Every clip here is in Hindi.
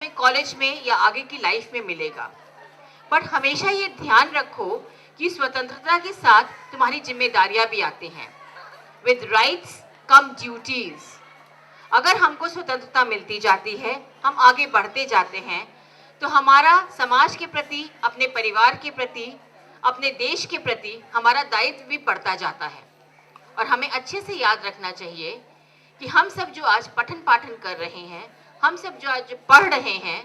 कॉलेज में या आगे की लाइफ में मिलेगा। बट हमेशा ये ध्यान रखो कि स्वतंत्रता के साथ तुम्हारी जिम्मेदारियां भी आती हैं। With rights come duties. अगर हमको स्वतंत्रता मिलती जाती है, हम आगे बढ़ते जाते हैं, तो हमारा समाज के प्रति, अपने परिवार के प्रति, अपने देश के प्रति हमारा दायित्व भी बढ़ता जाता है। और हमें अच्छे से याद रखना चाहिए कि हम सब जो आज पठन पाठन कर रहे हैं, हम सब जो आज पढ़ रहे हैं,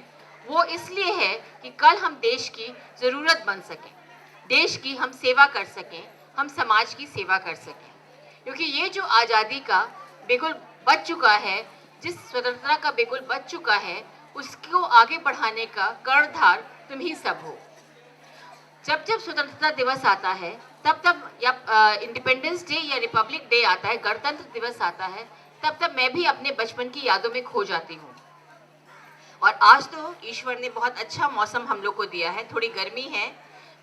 वो इसलिए है कि कल हम देश की ज़रूरत बन सकें, देश की हम सेवा कर सकें, हम समाज की सेवा कर सकें। क्योंकि ये जो आज़ादी का बिगुल बच चुका है, जिस स्वतंत्रता का बिगुल बच चुका है, उसको आगे बढ़ाने का कर्णधार तुम ही सब हो। जब जब स्वतंत्रता दिवस आता है, तब तब या इंडिपेंडेंस डे या रिपब्लिक डे आता है, गणतंत्र दिवस आता है, तब तब मैं भी अपने बचपन की यादों में खो जाती हूँ। और आज तो ईश्वर ने बहुत अच्छा मौसम हम लोग को दिया है। थोड़ी गर्मी है,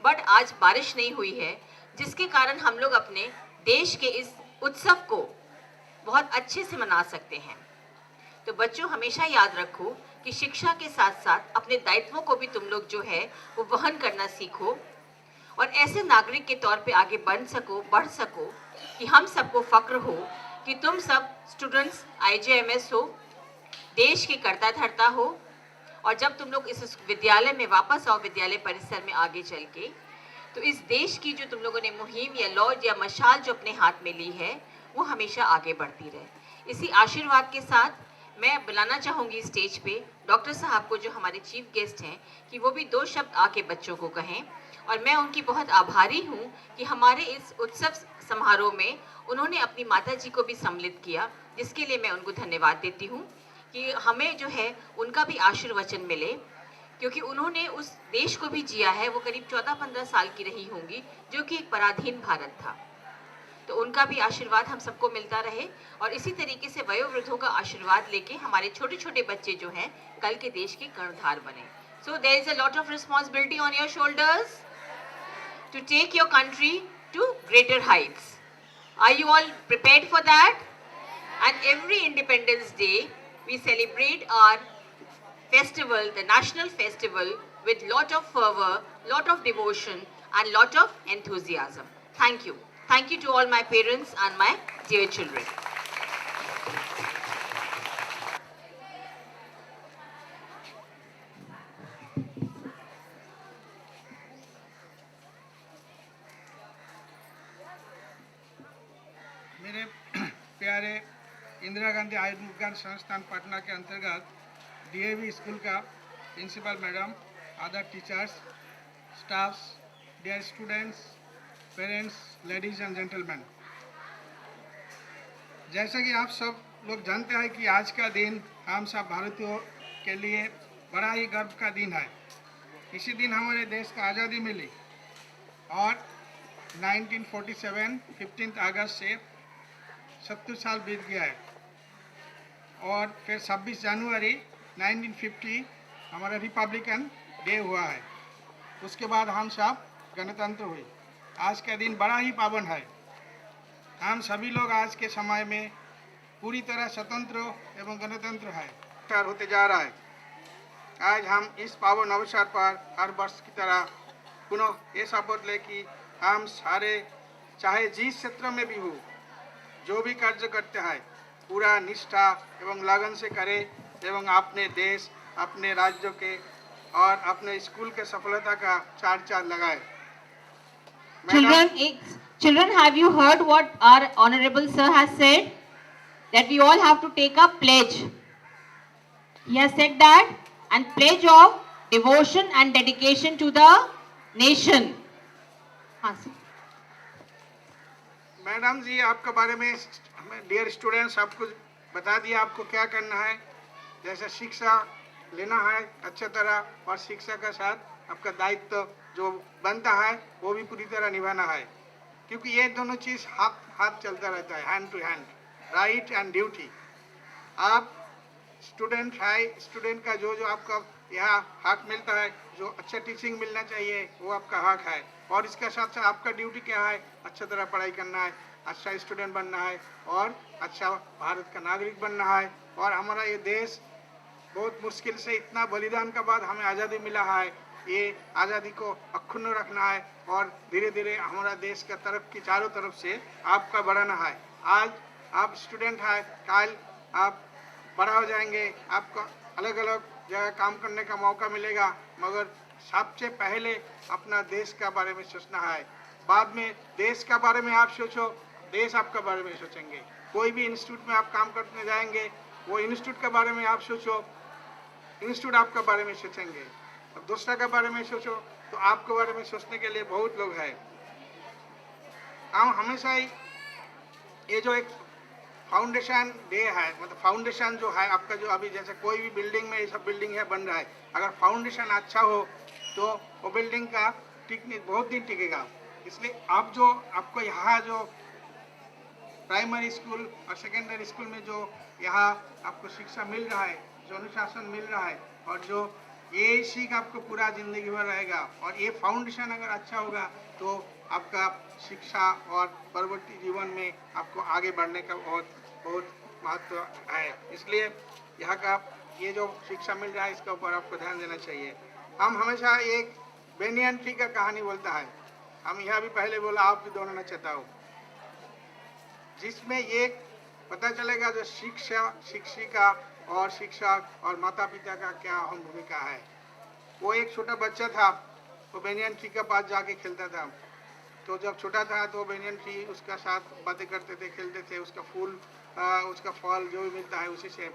बट आज बारिश नहीं हुई है, जिसके कारण हम लोग अपने देश के इस उत्सव को बहुत अच्छे से मना सकते हैं। तो बच्चों, हमेशा याद रखो कि शिक्षा के साथ साथ अपने दायित्वों को भी तुम लोग जो है वो वहन करना सीखो, और ऐसे नागरिक के तौर पे आगे बढ़ सको कि हम सबको फक्र हो कि तुम सब स्टूडेंट्स IJMS हो, देश के कर्ता धर्ता हो। और जब तुम लोग इस विद्यालय में वापस आओ, विद्यालय परिसर में आगे चल के, तो इस देश की जो तुम लोगों ने मुहिम या लॉज या मशाल जो अपने हाथ में ली है, वो हमेशा आगे बढ़ती रहे। इसी आशीर्वाद के साथ मैं बुलाना चाहूँगी स्टेज पे डॉक्टर साहब को, जो हमारे चीफ गेस्ट हैं, कि वो भी 2 शब्द आके बच्चों को कहें। और मैं उनकी बहुत आभारी हूँ कि हमारे इस उत्सव समारोह में उन्होंने अपनी माता जी को भी सम्मिलित किया, जिसके लिए मैं उनको धन्यवाद देती हूँ कि हमें जो है उनका भी आशीर्वचन मिले, क्योंकि उन्होंने उस देश को भी जिया है। वो करीब 14-15 साल की रही होंगी, जो कि एक पराधीन भारत था। तो उनका भी आशीर्वाद हम सबको मिलता रहे, और इसी तरीके से वयोवृद्धों का आशीर्वाद लेके हमारे छोटे छोटे बच्चे जो हैं कल के देश के कर्णधार बने। So there is a lot of responsibility on your shoulders to take your country to greater heights. Are you all prepared for that? And every Independence Day, we celebrate our festival, the national festival, with lot of fervor, lot of devotion, and lot of enthusiasm. Thank you. Thank you to all my parents and my dear children. मेरे प्यारे इंदिरा गांधी आयुर्विज्ञान संस्थान पटना के अंतर्गत DAV स्कूल का principal madam, other teachers, staffs, dear students, parents, ladies and gentleman, जैसा कि आप सब लोग जानते हैं कि आज का दिन हम सब भारतीयों के लिए बड़ा ही गर्व का दिन है। इसी दिन हमारे देश को आज़ादी मिली और 1947 15 अगस्त से 70 साल बीत गया है, और फिर 26 जनवरी 1950 हमारा रिपब्लिकन डे हुआ है। उसके बाद हम सब गणतंत्र हुए। आज का दिन बड़ा ही पावन है। हम सभी लोग आज के समय में पूरी तरह स्वतंत्र एवं गणतंत्र है होते जा रहा है। आज हम इस पावन अवसर पर हर वर्ष की तरह पुनः ये शपथ ले कि हम सारे, चाहे जिस क्षेत्र में भी हो, जो भी कार्य करते हैं, पूरा निष्ठा एवं लगन से करें एवं अपने देश, अपने राज्यों के और अपने स्कूल के सफलता का चार चांद लगाए। Children, have you heard what our honorable sir has said? That we all have to take a pledge. He has said that, and pledge of devotion and dedication to the nation. हाँ सर। मैडम जी, आपके बारे में डियर स्टूडेंट्स सब कुछ बता दिया आपको क्या करना है। जैसे शिक्षा लेना है अच्छे तरह, और शिक्षा के साथ आपका दायित्व जो बनता है वो भी पूरी तरह निभाना है, क्योंकि ये दोनों चीज़ हाथ हाथ चलता रहता है, hand to hand, right and duty. आप स्टूडेंट है, स्टूडेंट का जो जो आपका यहाँ हक मिलता है, जो अच्छा टीचिंग मिलना चाहिए वो आपका हक है, और इसके साथ साथ आपका ड्यूटी क्या है, अच्छा तरह पढ़ाई करना है, अच्छा स्टूडेंट बनना है, और अच्छा भारत का नागरिक बनना है, और हमारा ये देश बहुत मुश्किल से इतना बलिदान के बाद हमें आज़ादी मिला है। ये आज़ादी को अक्षुण्ण रखना है और धीरे धीरे हमारा देश का तरफ की चारों तरफ से आपका बढ़ाना है। आज आप स्टूडेंट हैं, कल आप बड़ा हो जाएंगे, आपको अलग अलग जगह काम करने का मौका मिलेगा, मगर सबसे पहले अपना देश का बारे में सोचना है। बाद में देश का बारे में आप सोचो, देश आपका बारे में सोचेंगे। कोई भी इंस्टीट्यूट में आप काम करने जाएंगे, वो इंस्टीट्यूट के बारे में आप सोचो, इंस्टीट्यूट आपके बारे में सोचेंगे। अब दूसरा के बारे में सोचो तो आपके बारे में सोचने के लिए बहुत लोग हैं। हम हमेशा ही ये जो एक फाउंडेशन डे है, मतलब फाउंडेशन जो है आपका, जो अभी जैसे कोई भी बिल्डिंग में ये सब बिल्डिंग है बन रहा है, अगर फाउंडेशन अच्छा हो तो वो बिल्डिंग का टिकने बहुत दिन टिकेगा। इसलिए आप जो आपको यहाँ जो प्राइमरी स्कूल और सेकेंडरी स्कूल में जो यहाँ आपको शिक्षा मिल रहा है, जो अनुशासन मिल रहा है, और जो ये सीख आपको पूरा जिंदगी भर रहेगा, और ये फाउंडेशन अगर अच्छा होगा तो आपका शिक्षा और परवर्ती जीवन में आपको आगे बढ़ने का बहुत बहुत महत्व है। इसलिए यहाँ का ये जो शिक्षा मिल रहा है इसके ऊपर आपको ध्यान देना चाहिए। हम हमेशा एक बेनियन ट्री का कहानी बोलता है, हम यहाँ भी पहले बोला, आप भी दोनों चाहता हूँ, जिसमें ये पता चलेगा जो शिक्षा, शिक्षिका और शिक्षक और माता पिता का क्या अहम भूमिका है। वो एक छोटा बच्चा था, वो बेनियन ट्री के पास जाके खेलता था। तो जब छोटा था तो बेनियन ट्री उसका साथ बातें करते थे, खेलते थे, उसका फूल उसका फल जो भी मिलता है उसी से।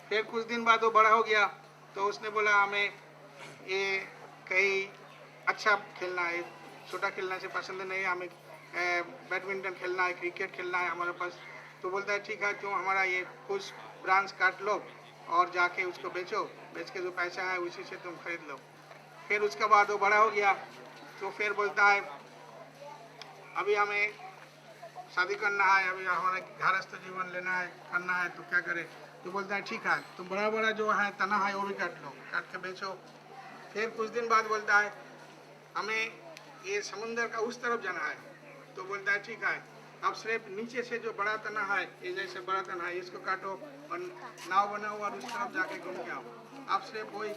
फिर कुछ दिन बाद वो बड़ा हो गया तो उसने बोला हमें ये कहीं अच्छा खेलना है, छोटा खेलना से पसंद नहीं है, हमें बैडमिंटन खेलना है, क्रिकेट खेलना है हमारे पास। तो बोलता है ठीक है, तुम हमारा ये कुछ ब्रांच काट लो और जाके उसको बेचो, बेच के जो पैसा है उसी से तुम खरीद लो। फिर उसके बाद वो बड़ा हो गया तो फिर बोलता है अभी हमें शादी करना है, अभी हमारा गृहस्थ जीवन लेना है, करना है, तो क्या करें। तो बोलता है ठीक है, तुम बड़ा बड़ा जो है तना है वो भी काट लो, काट के बेचो। फिर कुछ दिन बाद बोलता है हमें ये समुंदर का उस तरफ जाना है। तो बोलता है ठीक है, अब सिर्फ नीचे से जो बड़ा तना है, ये जैसे बड़ा तना है, इसको काटो और नाव बनाओ और उस तरफ जाके घूम के आओ। अब सिर्फ वही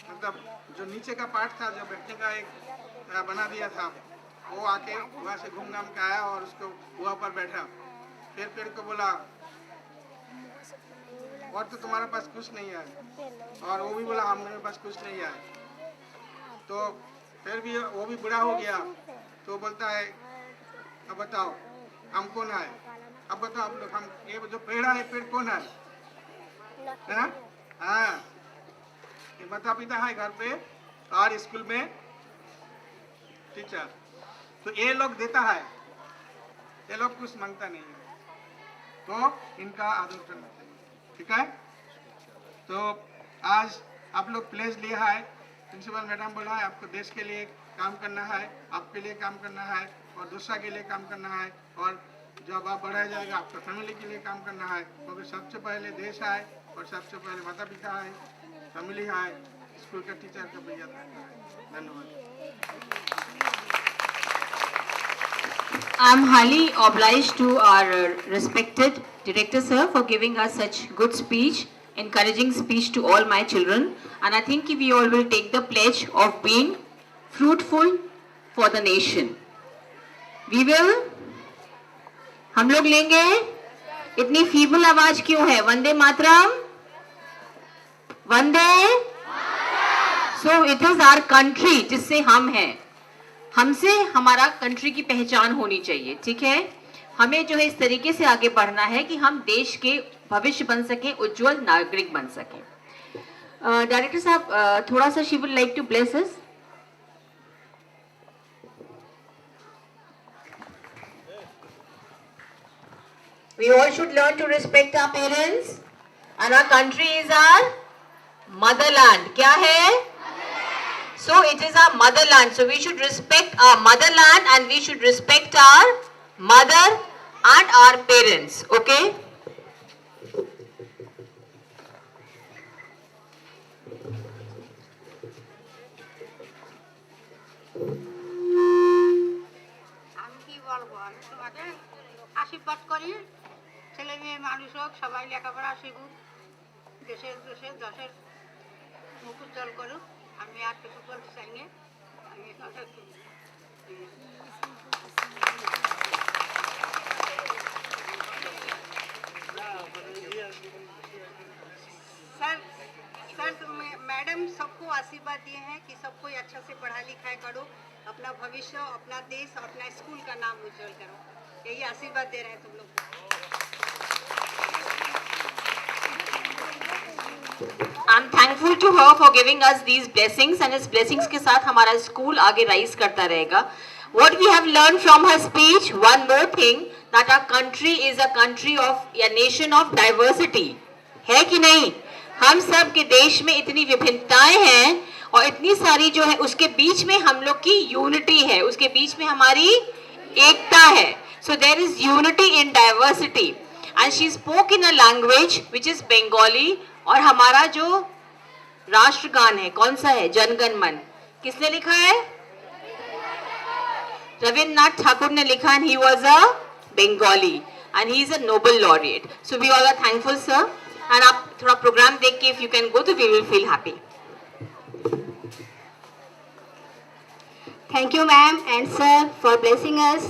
मतलब जो नीचे का पार्ट था, जो बैठने का एक बना दिया था, वो आके वहाँ से घूम घाम के आया और उसको वहाँ पर बैठा। फिर पेड़ को बोला और तो तुम्हारे पास कुछ नहीं है, और वो भी बोला हम मेरे पास कुछ नहीं है। तो फिर भी वो भी बूढ़ा हो गया तो बोलता है अब बताओ हम कौन है, अब बताओ आप लोग, हम ये जो पेड़ है, पेड़ कौन है ना? हाँ, ये माता पिता है घर पे और स्कूल में टीचर। तो ये लोग देता है, ये लोग कुछ मांगता नहीं है, तो इनका आदर करना चाहिए। ठीक है, तो आज आप लोग प्लेज लिया है, प्रिंसिपल मैडम बोला है आपको देश के लिए काम करना है, आपके लिए काम करना है और दूसरा के लिए काम करना है, और जब आप बढ़ा जाएगा आपका फैमिली के लिए काम करना है। क्योंकि सबसे पहले देश है और सबसे पहले माता पिता है, फैमिली है, स्कूल का टीचर का भैया है। धन्यवाद। I'm highly obliged to our respected director sir for giving us such good speech, encouraging speech to all my children, and I think we all will take the pledge of being fruitful for the nation. We will, हम लोग लेंगे। इतनी फीबल आवाज क्यों है? वंदे मातरम, वंदे। So it is our country जिससे हम हैं, हमसे हमारा कंट्री की पहचान होनी चाहिए। ठीक है, हमें जो है इस तरीके से आगे बढ़ना है कि हम देश के भविष्य बन सके, उज्जवल नागरिक बन सके। डायरेक्टर साहब थोड़ा सा she would like to bless us. We all should learn to respect our parents and our country is our motherland. क्या है? So it is our motherland. So we should respect our motherland and we should respect our mother and our parents. Okay? আমি কি বলবো, আমি তোমাদের আশীর্বাদ করি ছেলে মেয়ে মানুষ হোক সবাই লেখাপড়া শিখুক, দেশের দেশের দেশের মুখ উজ্জ্বল করুক। আমি আর কিছু বলতে চাই না, আমি सर सर मैडम सबको आशीर्वाद दिए हैं कि सबको अच्छा से पढ़ा लिखाई करो, अपना भविष्य, अपना देश, अपना स्कूल का नाम उज्जवल करो, यही आशीर्वाद दे रहे हैं तुम लोग को। I'm thankful to her for giving us these blessings, and इस blessings के साथ हमारा स्कूल आगे rise करता रहेगा. What we have learned from her speech, one more thing, that our country is a country of, a nation of diversity. है कि नहीं? हम सब के देश में इतनी विभिन्नताएं हैं और इतनी सारी जो है उसके बीच में हम लोग की यूनिटी है, उसके बीच में हमारी एकता है. So there is unity in diversity, and she spoke in a language which is Bengali. और हमारा जो राष्ट्रगान है कौन सा है? जनगण मन. किसने लिखा है? रविन्द्रनाथ ठाकुर ने लिखा, and he was a Bengali and he is a Nobel laureate. So we all are thankful, sir. And आप थोड़ा प्रोग्राम देख के if you can go to, we will feel happy. Thank you, ma'am and sir, for blessing us.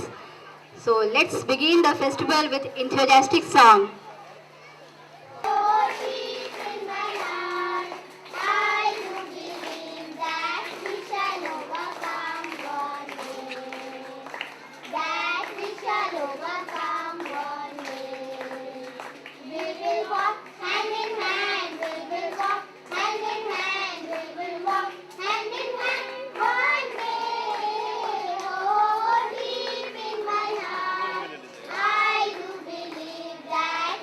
So let's begin the festival with enthusiastic song. That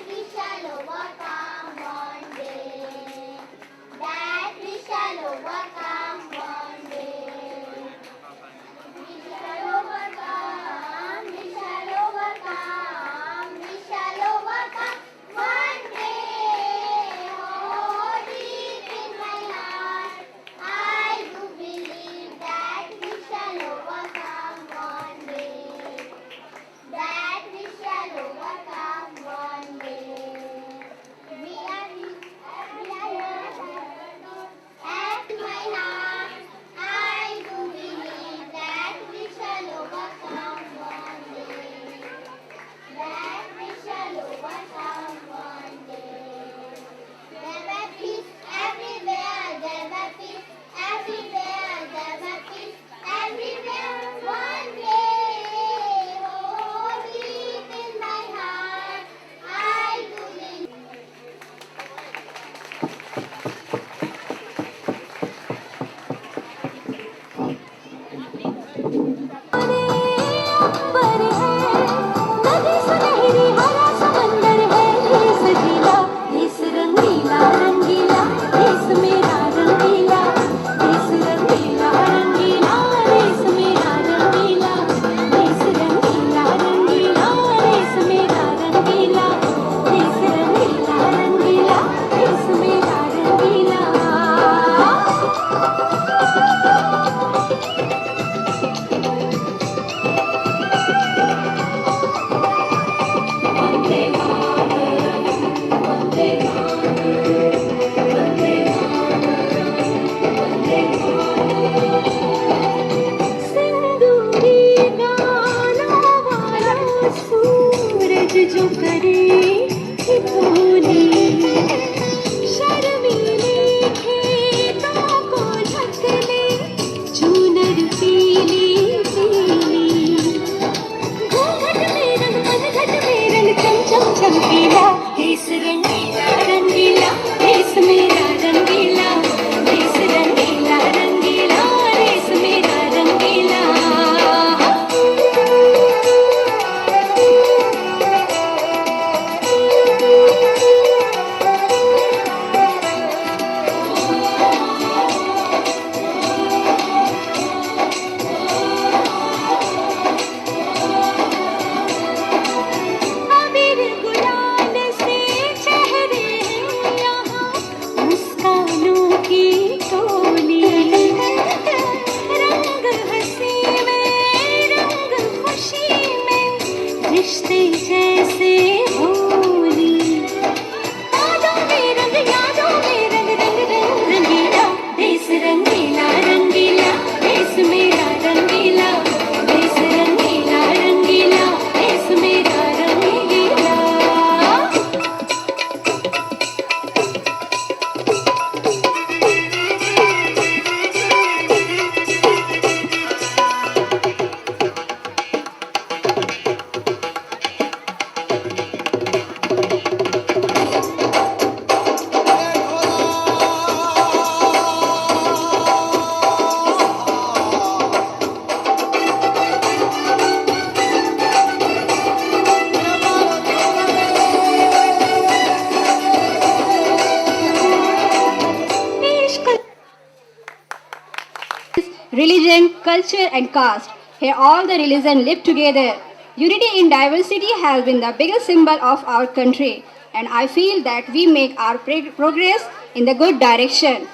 religion, culture and caste. Here all the religions live together. Unity in diversity has been the biggest symbol of our country, and I feel that we make our progress in the good direction.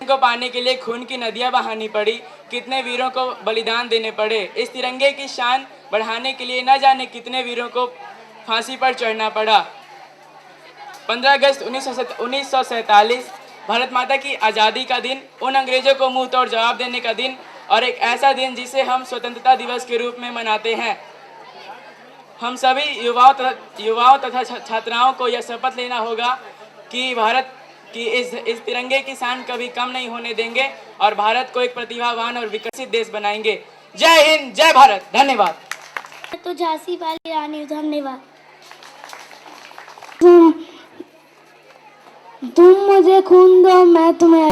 को पाने के लिए खून की नदियां बहानी पड़ी, कितने वीरों को बलिदान देने पड़े। इस तिरंगे की शान बढ़ाने के लिए न जाने कितने वीरों को फांसी पर चढ़ना पड़ा। 15 अगस्त 1947 भारत माता की आज़ादी का दिन, उन अंग्रेजों को मुंह तोड़ जवाब देने का दिन और एक ऐसा दिन जिसे हम स्वतंत्रता दिवस के रूप में मनाते हैं। हम सभी युवाओं तथा छात्राओं को यह शपथ लेना होगा कि भारत कि इस तिरंगे की शान कभी कम नहीं होने देंगे और भारत को एक प्रतिभावान और विकसित देश बनाएंगे। जय हिंद, जय भारत। धन्यवाद। तो झांसी वाली रानी, धन्यवाद। तुम मुझे खून दो, मैं तुम्हें